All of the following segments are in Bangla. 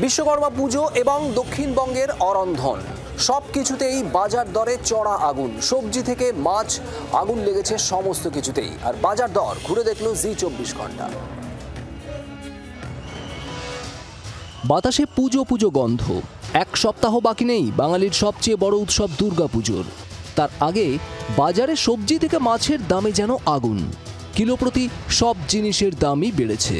বিশ্বকর্মা পুজো এবং দক্ষিণবঙ্গের অরন্ধন সব কিছুতেই বাজার দরে চড়া আগুন। সবজি থেকে মাছ, আগুন লেগেছে সমস্ত কিছুতেই। আর বাজার দর ঘুরে দেখলো জি24 ঘন্টা। বাতাসে পুজো পুজো গন্ধ। এক সপ্তাহ বাকি নেই বাঙালির সবচেয়ে বড় উৎসব দুর্গাপুজোর। তার আগে বাজারে সবজি থেকে মাছের দামে যেন আগুন। কিলো প্রতি সব জিনিসের দামই বেড়েছে।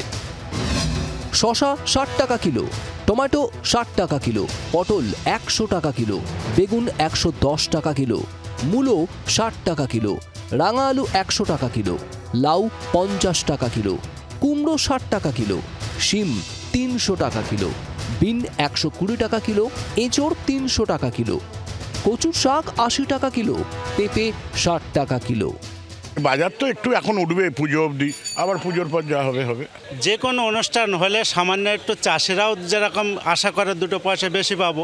শসা 60 টাকা কিলো, টমেটো 60 টাকা কিলো, পটল 100 টাকা কিলো, বেগুন 110 টাকা কিলো, মূলো 60 টাকা কিলো, রাঙা আলু 100 টাকা কিলো, লাউ 50 টাকা কিলো, কুমড়ো 60 টাকা কিলো, শিম 300 টাকা কিলো, বিন 120 টাকা কিলো, এঁচড় 300 টাকা কিলো, কচুর শাক 80 টাকা কিলো, পেঁপে 60 টাকা কিলো। বাজার তো একটু এখন উঠবে পুজো অবধি, আবার পুজোর পর যা হবে হবে। যে কোনো অনুষ্ঠান হলে সামান্য একটু চাষিরাও যেরকম আশা করে দুটো পয়সা বেশি পাবো,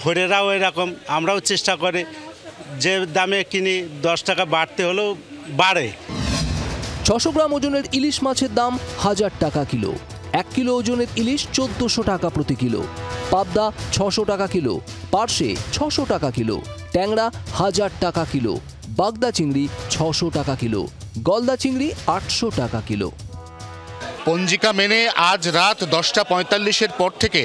ফোরেরাও এরকম। আমরাও চেষ্টা করি যে দামে কিনি 10 টাকা বাড়তে হলেও বাড়ে। 600 গ্রাম ওজনের ইলিশ মাছের দাম 1000 টাকা কিলো। 1 কিলো ওজনের ইলিশ 1400 টাকা প্রতি কিলো। পাবদা 600 টাকা কিলো, পার্শে 600 টাকা কিলো, ট্যাংরা 1000 টাকা কিলো, বাগদা চিংড়ি 600 টাকা কিলো, গলদা চিংড়ি 800 টাকা কিলো। পঞ্জিকা মেনে আজ রাত 10:45-এর পর থেকে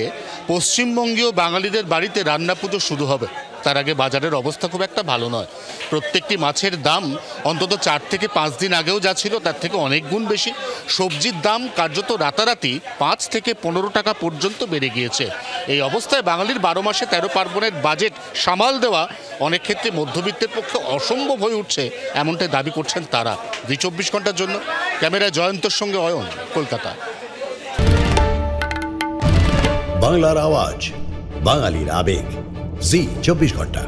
পশ্চিমবঙ্গীয় বাঙালিদের বাড়িতে রান্না পুজো শুরু হবে। তার আগে বাজারের অবস্থা খুব একটা ভালো নয়। প্রত্যেকটি মাছের দাম অন্তত 4 থেকে 5 দিন আগেও যা ছিল তার থেকে অনেক গুণ বেশি। সবজির দাম কার্যত রাতারাতি 5 থেকে 15 টাকা পর্যন্ত বেড়ে গিয়েছে। এই অবস্থায় বাঙালির 12 মাসে 13 পার্বণের বাজেট সামাল দেওয়া অনেক ক্ষেত্রে মধ্যবিত্তের পক্ষে অসম্ভব হয়ে উঠছে, এমনটাই দাবি করছেন তারা। জি24 ঘন্টার জন্য ক্যামেরায় জয়ন্তর সঙ্গে অয়ন, কলকাতা। বাংলার আওয়াজ, বাঙালির আবেগ, জি24 ঘন্টা।